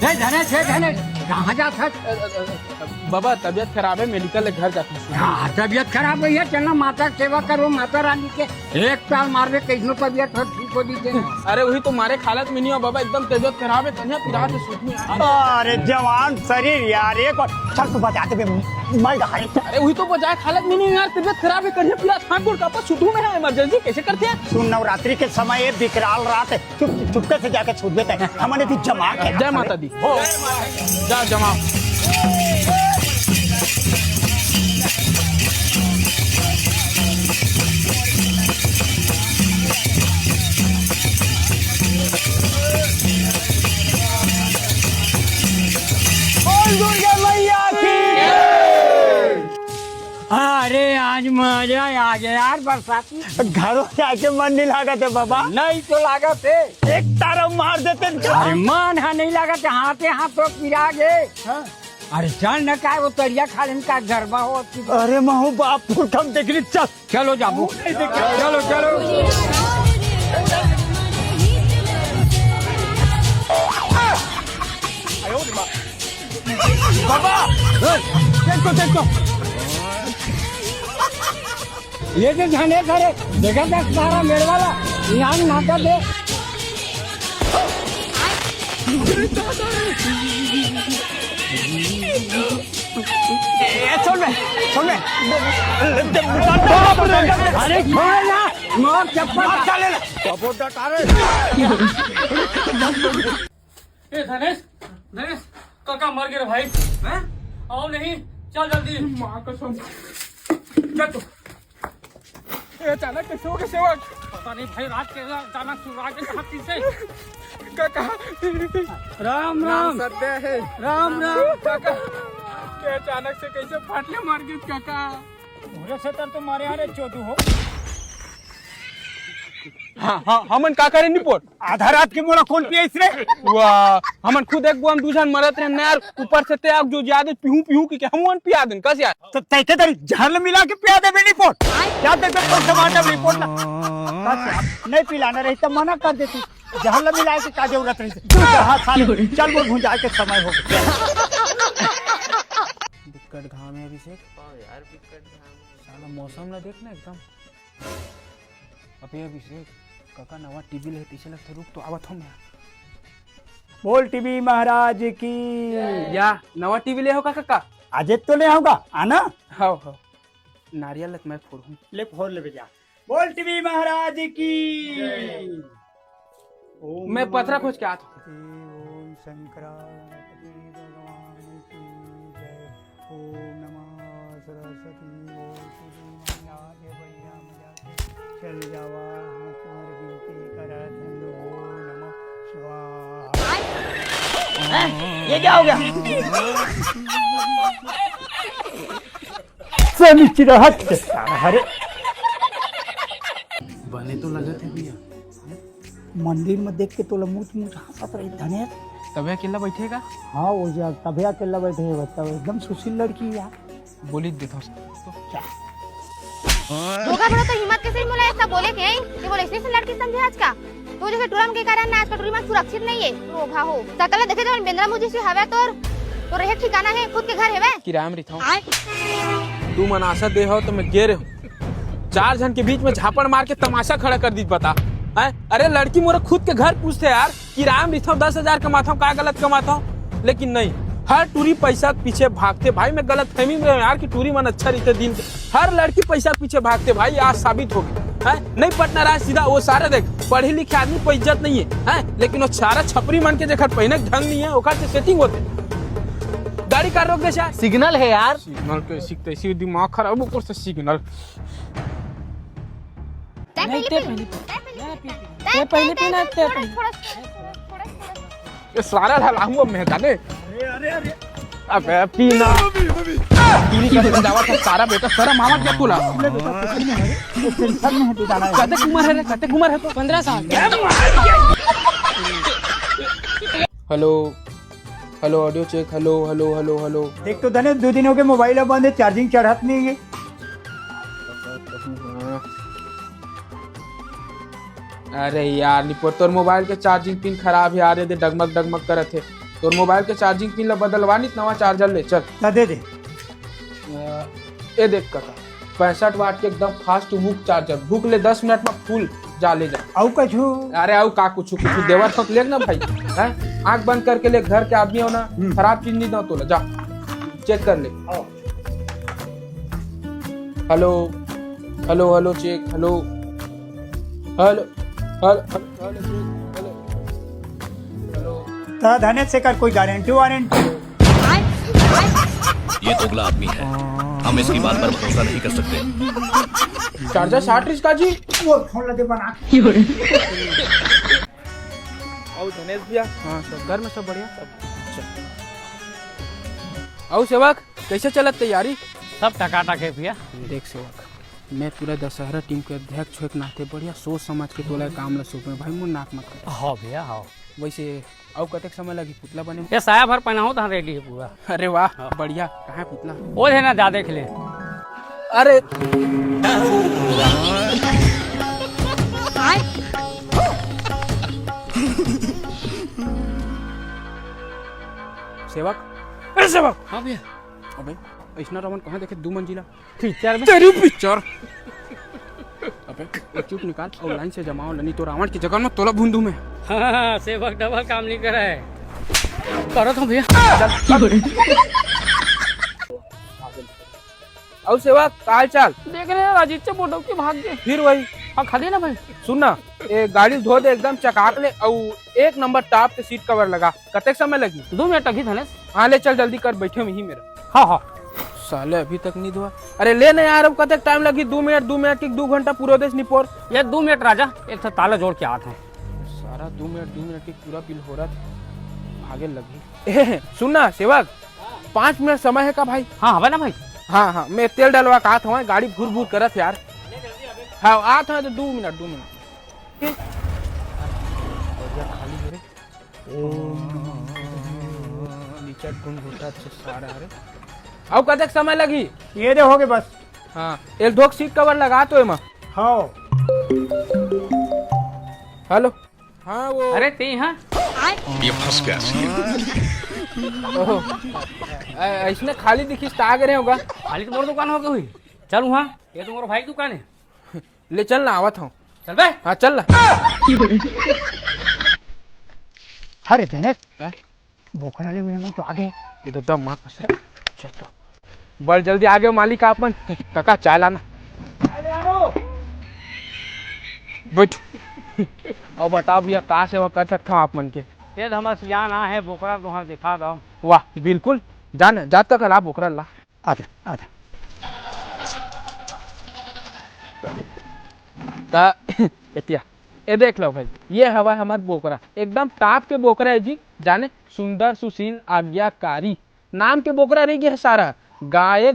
धनेश कहाँ जाता? बाबा तबीयत खराब है, मेडिकल घर जाती है। तबीयत खराब है, चलना माता सेवा करो, माता रानी के एक साल मारवे कैसनो तबीयत ठीक हो दीजिए। अरे वही तो मारे हालत में नहीं हो बाबा, एकदम तबीयत खराब है, कन्या पिरा से सूट में। अरे जवान शरीर यार, एक बार चल तू बजाते पे मर रहा है। अरे वही तो बजाय हालत में नहीं यार, तबीयत खराब है, कन्या पिरा ठाकुर का पास छुट्टू में है, इमरजेंसी कैसे करते हैं? तू नवरात्रि के समय ये विकराल रात है, चुपके से जाके छूट देते हैं हमने भी जमा के। जय माता दी हो जा जमा। दुर्गा मैया की। अरे आज मजा आ गया यार, बरसाती घरों से आके मन नहीं लागत है बाबा। नहीं तो लागत है, एक तारा मार देते। अरे मन है नहीं लागत, हाथे हाथ तो पिरा गए। अरे चल न का वो तरिया खा लेने का गरबा हो। अरे महू बाप पुरखम देखनी चल। चलो जाबू, चलो चलो। बाबा देखो देखो, ये जो झंडे खड़े देखा 10-12 मेरे वाला यहाँ नाका दे। सुन में अरे छोड़ ना, मोर चप्पल चले ना। धनेश धनेश काका मर गए भाई। हैं? आओ नहीं, चल जल्दी। माँ कसम चल तू। अचानक कैसे हो गए सेवक? पता नहीं भाई, रात के अचानक सुराग के कहा पीछे। काका राम राम सत्य है। राम राम। काका के अचानक से कैसे फाटले मार गए काका? से तर तो मारे यार चोदू हो। हाँ हमन का करे रिपोर्ट? आधा रात की मोला कौन पिया इसने? वाह हमन खुद एक बुआम दूसरा मरत रहे यार, ऊपर से ते जो ज्यादा पीहू की हमन पिया देन कस यार। तो तैके दरी झल मिला के पिया दे रिपोर्ट। क्या देते तो टमाटर रिपोर्ट ना नहीं पिलाना रही तो मना कर देती। झल मिला के का जरूरत रही। चल वो भुंजा के समय हो गया। बिकट घाम है अभिषेक। यार बिकट घाम, साला मौसम ना देखना एकदम। अबे अभिषेक काका नवा टीवी ले पीछे लगता, रुक तो आवत हम। बोल टीवी महाराज की। या नवा टीवी ले हो काका? आज तो ले आऊंगा आना। हाँ नारियल लग मैं फोड़ हूँ। ले फोड़ ले बेजा। बोल टीवी महाराज की। मैं पथरा खोज के आता हूँ। ओम शंकरापति भगवान की जय। ओम नमः सरस्वती। आगे बढ़िया मजा चल जावा तुम्हारी गिनती करत हम लोग। ओम नमः शिवाय। ये क्या हो गया? अरे बने तो लगे थे भैया, मंदिर में देख के तो मुझ हंसत रही धनेश। तबे अकेला बैठेगा? हाँ वो जो तभी अकेला बैठे है बच्चा, एकदम सुशील लड़की यार। बोली देता हूँ धोखा बड़ा तो हिम्मत कैसे मोला ऐसा बोले के कि बोले इसने से लड़की समझे आज का तो जैसे टूरम के कारण ना आज का टूरम सुरक्षित नहीं है। रोगा हो सकल देखे तो बेंद्रा मुझे से हवे तो रहे ठिकाना है, खुद के घर है वे किराया में रहता हूँ। तू मनासा दे हो तो मैं गे रहे हूँ, 4 जन के बीच में झापड़ मार के तमाशा खड़ा कर दी बता। अरे लड़की मोरे खुद के घर पूछते यार, किराया में रहता हूँ, 10,000 कमाता हूँ, क्या गलत कमाता हूँ? लेकिन नहीं, हर टूरी पैसा के पीछे भागते भाई। मैं गलत फहमी में यार कि टूरी मन अच्छा रहते दिन के, हर लड़की पैसा के पीछे भागते भाई। आज साबित हो गया नहीं पटना रहा सीधा। वो सारे देख पढ़े लिखे आदमी को इज्जत नहीं है, लेकिन वो सारा छपरी मन के जेखर पहने ढंग नहीं है ओकर से सेटिंग होते। गाड़ी कार रोक दे शायद, सिग्नल है यार। सिग्नल के सीखते इसी दिमाग खराब ऊपर से सिग्नल। पहले पीना ये सारा ढलाऊंगा मैं जाने। अरे अरे अबे पीना पीनी का दावा था सारा बेटा सारा मामा क्या तुला। कते कुमार है रे, कते कुमार है तो 15 साल। Hello hello audio check. Hello hello hello hello. देख तो धने 2 दिन हो गए मोबाइल बंद है, चार्जिंग चढ़ात नहीं है। अरे यार निपोर तोर मोबाइल के चार्जिंग पिन खराब है यार, ये डगमग डगमग करत है। तोर मोबाइल के चार्जिंग पिन ला बदलवानी नवा चार्जर ले चल। ला दे दे। ए देख काका 65 वाट के एकदम फास्ट मूव चार्जर, भूख ले 10 मिनट में फुल जा ले जा। आउ कछु अरे आओ का कुछ देवर तक ले ना भाई हैं, आंख बंद करके ले, घर के आदमी हो ना, खराब चीज नहीं दो तो जा चेक कर ले। Hello hello hello check, hello hello hello hello hello hello. ता धनेश से कर कोई गारंटी वारंटी। ये दोगला आदमी है, हम इसकी बात पर भरोसा नहीं कर सकते। चार्जर 60 का जी वो फोन लगे बना। आओ धनेश भैया। हाँ सब घर में सब बढ़िया सब। आओ सेवक कैसे चलत तैयारी? सब टकाटक है भैया। देख सेवक, मैं पूरा दशहरा टीम के अध्यक्ष हो के नाते बढ़िया सोच समझ के तोला काम ला सोच भाई, मुन नाक मत कर। हाँ भैया हाँ। वैसे आओ कतेक समय लगी पुतला बने? ये साया भर पहना हो तो रेडी है पूरा। अरे वाह बढ़िया। कहाँ है पुतला? वो है ना ज्यादा के लिए। अरे सेवक, अरे सेवक। हाँ भैया। अबे ऐसा रमन कहाँ देखे 2 मंजिला पिक्चर में। तेरी पिक्चर। अबे एक चुप निकाल और लाइन से जमाओ, नहीं तो रावण की जगह में तोला भूंदू में। हाँ सेवक डबल काम नहीं कर रहा है। करो तो भैया। और सेवक काल चाल देख रहे हैं अजीत से बोलो कि भाग गए। फिर वही। हाँ खाली ना भाई। सुन ना, ये गाड़ी धो दे एकदम चकाक ले, और 1 नंबर टॉप के सीट कवर लगा। कतेक समय लगी? 2 मिनट लगी था। हाँ ले चल जल्दी कर, बैठे में ही मेरा। हाँ हाँ। साले अभी तक नहीं धोआ। अरे ले ना यार, अब कतेक टाइम लगी? 2 मिनट की 2 घंटा पूरा देश निपोर। ये 2 मिनट राजा, एक था ताला जोड़ के आते हैं। सारा 2 मिनट की पूरा बिल हो रहा था, आगे लगी। सुन ना सेवक, 5 मिनट समय है का भाई? हाँ हवा ना भाई। हाँ हाँ मैं तेल डलवा का आता हूँ, गाड़ी भूर भूर करत यार। हाँ आता है तो 2 मिनट। अब कतेक समय लगी? ये दे हो गए बस। हाँ एक धोक सीट कवर लगा तो एमा। हाँ हेलो। हाँ वो अरे ते हाँ ये फंस गया सी। ऐसने खाली दिखी तो आ गए होगा। खाली तो मोर दुकान हो गई हुई। चल वहाँ, ये तो मोर भाई की दुकान है। ले चल ना, आवत हूँ। चल बे। हाँ चल ना। अरे धनेश बोखरा ले में तो आगे। ये तो दम मार चल तो बड़ जल्दी आ गए मालिक आपन। काका चाय लाना। बैठ। और बताओ भैया कहाँ से वो कर सकता हूँ आप मन के? ये हमारा सियान आ है बोकरा तो दिखा दो। वाह बिल्कुल, जान जा तक ला बोकरा ला। आजा आजा। एतिया ये देख लो भाई, ये हवा हमारा बोकरा, एकदम टाप के बोकरा है जी। जाने सुंदर सुशील आज्ञाकारी नाम के बोकरा रही है सारा। गाय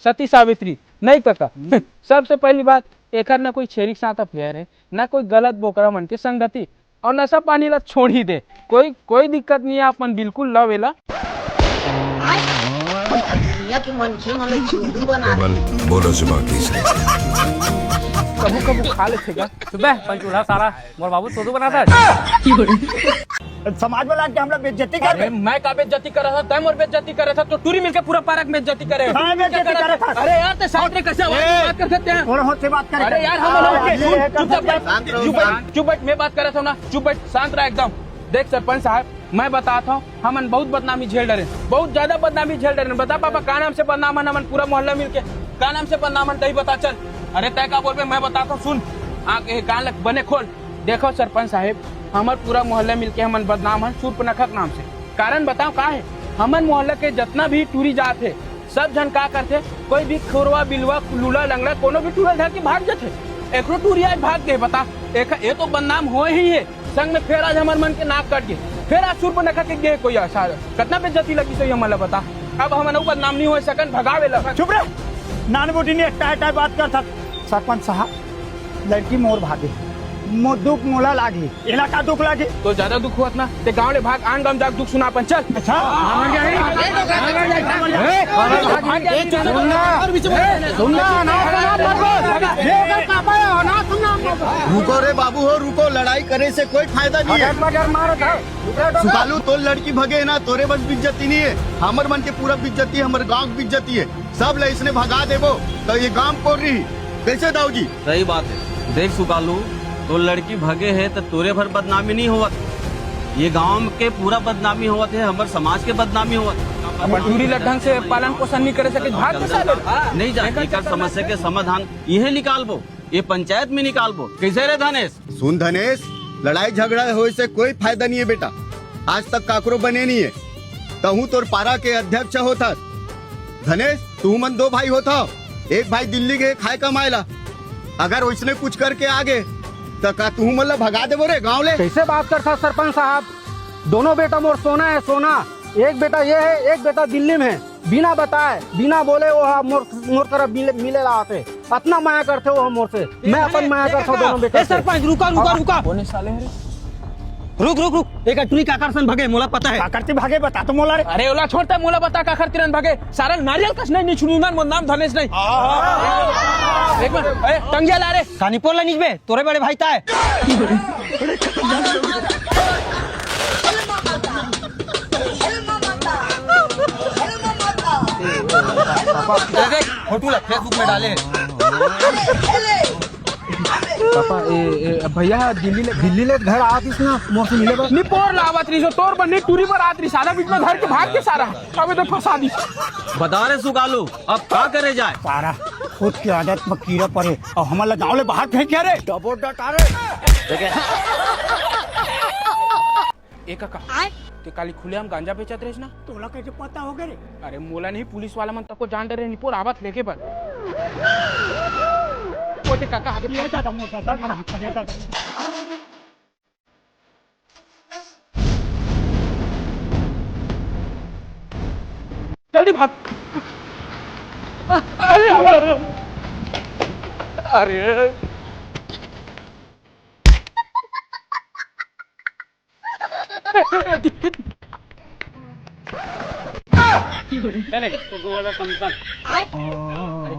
सती सावित्री नहीं काका। सबसे पहली बात, एक ना कोई छेरी के साथ अफेयर है, ना कोई गलत बोकरा मन के संगति, और नशा पानी ला छोड़ ही दे। कोई दिक्कत नहीं है, अपन बिल्कुल लव एला। बोलो से बाकी से कबू खा लेते क्या? सुबह पंचूल्हा सारा मोर बाबू तो बनाता है। समाज वाला के हमरा बेइज्जती कर। अरे मैं का बेइज्जती कर रहा था? तय मोर बेइज्जती कर रहा था तो टूरी मिलके पूरा पार्क में बेइज्जती करे। हाँ, बेइज्जती कर रहा था। अरे यार ते साथ में कैसे बात कर सकते हैं? थोड़ा होश से बात कर। अरे यार चुप बैठ, मैं बात कर रहा था ना। चुप बैठ, शांत रहा एकदम। देख सरपंच साहब, मैं बताता हूँ, हमन बहुत बदनामी झेल रहे, बहुत ज्यादा बदनामी झेल रहे। बता पापा का नाम से बदनाम हमन पूरा मोहल्ला मिलके, का नाम से बदनाम तही बता चल। अरे तय का बोल पे मैं बताता हूँ, सुन आगे कान लग बने खोल। देखो सरपंच साहब, हमर पूरा मोहल्ला मिलके हमन बदनाम है शूर्पणखा नाम से। कारण बताओ का है? हमन मोहल्ला के जितना भी टूरी जात है, सब जन का करते, कोई भी खोरवा बिलवा लूला लंगड़ा कोनो भी टूरल धर के भाग जाते। एक टूरी आज भाग गए, बता ये तो बदनाम हो ही है। संग में फिर आज हमारे मन के नाक कट गए, फिर आज शूर्पणखा के गए कोई कितना बेइज्जती लगी सही हमला बता। अब हम बदनाम नहीं हो सकन, भगावे लगा। चुप रह, नान बूटी ने टाय बात कर था। सरपंच साहब लड़की मोर भागे, दुख मोला लागी एला का दुख लागी तो ज्यादा दुख हुआ ना ते गाँव ले भाग आन गाँव जाके दुख सुना अपन चल। अच्छा रुको रे बाबू हो रुको, लड़ाई करे से कोई फायदा नहीं है। सुकालू तो लड़की भगे ना तोरे बस बिज्जती नहीं है, हमर मन के पूरा बिज्जती है, हमर गांव की बिज्जती है। सब ले इसने भगा देबो तो ये गांव कोर रही कैसे दाऊ जी? सही बात है। देख सुकालू तो लड़की भगे है तो तोरे भर बदनामी नहीं होवत, ये गांव के पूरा बदनामी होवत है, हमारे समाज के बदनामी होवत। टूरी ढंग से पालन पोषण नहीं करे सके भाग नहीं जाए समस्या के समाधान यह निकालबो, ये पंचायत में निकालबो। कैसे रे धनेश? सुन धनेश, लड़ाई झगड़ा हो से कोई फायदा नहीं है बेटा, आज तक काकरो बने नहीं है। तहू तोर पारा के अध्यक्ष होता धनेश, तू मन 2 भाई होता, एक भाई दिल्ली गए खाए कमाएला, अगर उसने कुछ करके आगे तो का तू मतलब भगा दे बोरे गाँव ले? कैसे बात करता सरपंच साहब? दोनों बेटा मोर सोना है सोना, एक बेटा ये है एक बेटा दिल्ली में है, बिना बताए बिना बोले वो मोर तरफ मिले आते, अपना माया करते वो मोर से, मैं अपन माया करता हूँ दोनों बेटा। सरपंच रुका रुका रुका कौन साले है? रुक एक टूरी काकर सन भगे मोला पता है। काकर भागे बता तो मोला रे। अरे ओला छोड़ता है मोला बता काकर तिरन भागे सारा नारियल कस नहीं छुड़ूंगा मोर नाम धनेश नहीं। एक मिनट टंगिया ला रे कानीपुर ला निकबे तोरे बड़े भाई ताए। फोटो ला फेसबुक में डाले। पापा भैया दिल्ली ले घर आतीस ना मोर से मिले बस निपोर लावत रही, तोर बने टूरी पर आत रही, सारा बीच में घर के भाग के सारा अबे तो फंसा दी। बता रहे सुकालू अब क्या करे जाए? सारा खुद की आदत में कीड़ा पड़े और हमारे गाँव ले बाहर फेंक रे डबो डटारे। एक काका ते काली खुले हम गांजा बेचत रहे ना, तोला कैसे पता हो गए रे? अरे मोला नहीं पुलिस वाला मन तको जान डरे निपोर आवत लेके पर ओते काका आगे ये दादा मोटा दादा जल्दी भाग। अरे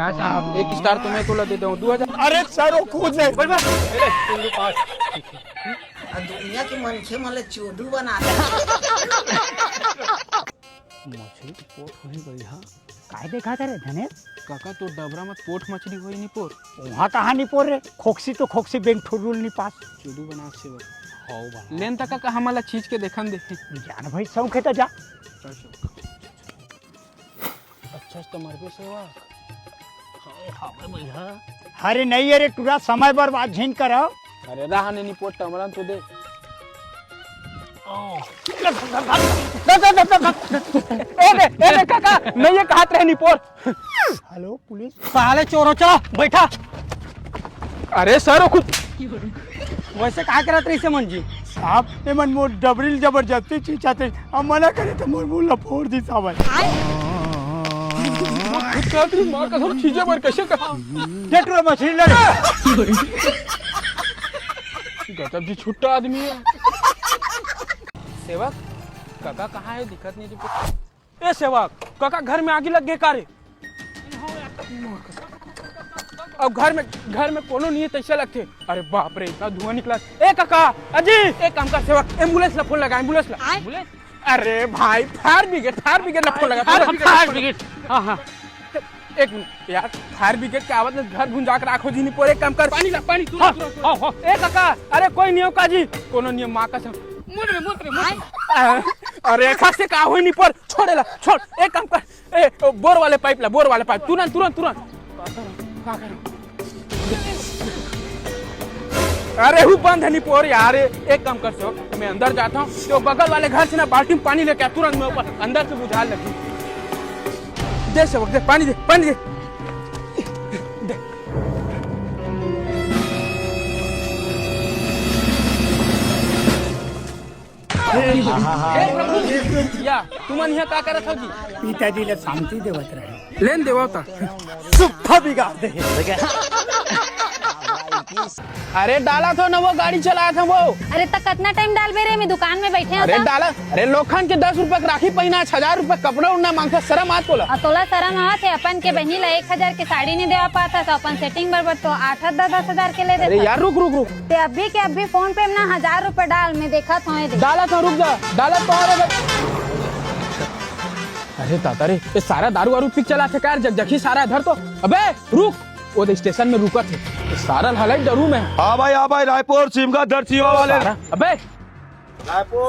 साहब एक स्टार तुम्हें तो दे दूं 2000। अरे सर वो खुद नहीं दुनिया के मनखे मन चोदू बना मछली की पोट होई बढ़िया काय देखा रे धनेश? काका तो डबरा मत पोट मछली होई नहीं पोर वहाँ कहाँ नहीं पोर रे? खोक्सी तो खोक्सी बैंक ठुरुल नहीं पास चोदू बना से लेन तक का हमारा चीज के देखन दे जान भाई शौक है तो जा। अच्छा तो मरबे सेवा अरे नहीं अरे टूरा समय बर्बाद झीन करो। अरे रहा नहीं पोट टमरन तो दे। ए काका नहीं ये कहत रहे निपोर। हेलो पुलिस साले चोरों चलो बैठा। अरे सर खुद वैसे कहा करत रही से मन जी साहब ने मन मोर डबरिल जबरदस्ती चीचाते अब मना करे तो मोर मुंह फोड़ दी साहब। तेरी मां का सब चीजें पर कैसे कर डेटरो मछली ले गजब जी छुट्टा आदमी है। सेवक काका कहाँ है दिक्कत नहीं थी। ए सेवक काका घर में आगे लग गए कारे अब घर में कोनो नहीं है तैसे लगते। अरे बाप रे इतना धुआं निकला। ए काका अजी एक काम कर सेवक एम्बुलेंस ला फोन लगा एम्बुलेंस ला। अरे भाई फायर ब्रिगेड ला फोन लगा फायर ब्रिगेड। हाँ एक मिनट यार फायर ब्रिगेड के आवाज में घर भुंजा कर आंखों जी नहीं पोरे काम कर पानी ला पानी तू ए काका अरे कोई नहीं हो काजी कोनो नहीं माँ का सब अरे एक से का हो नहीं पर छोड़े ला छोड़ एक काम कर ए बोर वाले पाइप तुरंत अरे हूँ बंद है नहीं पोर यार। एक काम कर सो मैं अंदर जाता हूँ तो बगल वाले घर से ना बाल्टी में पानी लेके तुरंत मैं ऊपर अंदर से बुझा लगी। दे से दे पानी दे या तुम यहाँ का करत होगी? पिताजी ले शांति देवत रहे लेन देवा था सुप्पा बिगाड़ दे। अरे डाला था ना, वो गाड़ी चलाया था वो। अरे तक कितना टाइम डाल बे रे, मैं दुकान में बैठे अरे डाला, अरे लोखन के 10 रुपए राखी पहना, 1000 रुपए कपड़ा उड़ना मांगता, शर्म आत तोला। तोला शर्म आवत है, अपन के बहनी ला 1000 के साड़ी नहीं देवा पाता, तो अपन सेटिंग बरबर तो 8-10 के ले अरे देता। यार रुक रुक रुक, ते अभी के अभी फोन पे ना 1000 रुपए डाल, मैं देखा था डाला था, रुक जा, डाला तो। अरे ताता रे, ये सारा दारू वारू पिक चला थे कार, जगजगी सारा इधर तो। अबे रुक, वो स्टेशन में रुका थे, ये सारा हलाई डरू में। हाँ भाई रायपुर सिमगा दर्शियों वाले। अबे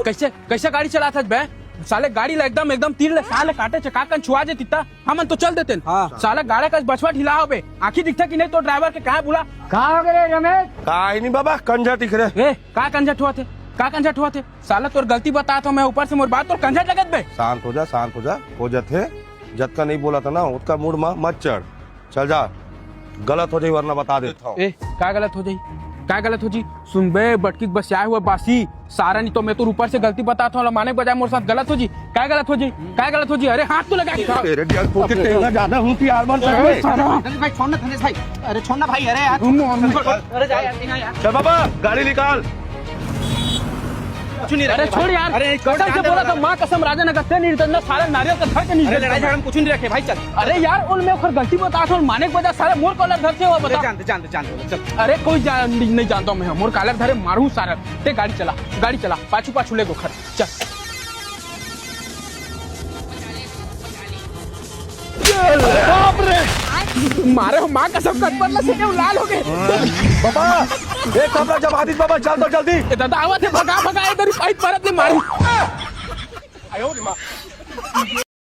कैसे कैसे गाड़ी चला था बे? साले गाड़ी ला एकदम तीर ले, साले काटे चका कन छुआ जे तिता, हमन तो चल देते। साले गाड़ी का बछवा ढिला हो बे, आंखी दिखता कि नहीं तो ड्राइवर के कहा बुला। कहाँ हो गए रमेश? काहे नहीं बाबा, कंजा टिक रहे। ए का कंजट हुआ थे, का कंजट हुआ थे? साला तोर गलती बता तो मैं ऊपर से मोर बात, तोर कंजट लगत बे। शांत हो जा, हो जाते। जत का नहीं बोला था ना, उसका मूड में मत चढ़, चल जा, गलत हो जाए वरना बता देता हूँ। ए क्या गलत हो जाई, क्या गलत हो जी? सुन बे बटकी बसिया हुआ बासी सारा, नहीं तो मैं तो ऊपर से गलती बताता हूँ, माने बजाय मोर साथ गलत हो जी। क्या गलत हो जी, क्या गलत हो जी? अरे हाथ तो लगा के तेरे दिल को के टेंगा ज्यादा हूँ कि यार मन भाई छोड़ना धनेश भाई, अरे छोड़ना भाई, अरे यार अरे जा यार, नहीं यार। चल बाबा गाड़ी निकाल। अरे छोड़ यार, अरे कसम से बोला था, माँ कसम राजा नगर से नहीं रिटर्न, सारा नारियल का धर के नहीं। लड़ाई झगड़ा में कुछ नहीं रखे भाई, चल। अरे यार उन में गलती बता था, माने के वजह सारा मोर कॉलर धर से हुआ बता। जानते चल। अरे कोई नहीं जानता हूँ मैं, मोर कॉलर धरे मारू सारा। ते गाड़ी चला पाछू ले गो खर चल। बाप रे, मारे हो माँ कसम कट बदला से लाल हो गए। बाबा एक कमरा जब आदित बाबा चल तो जल्दी। दादा आवा थे, भगा इधर पाइप मारत ले मारी।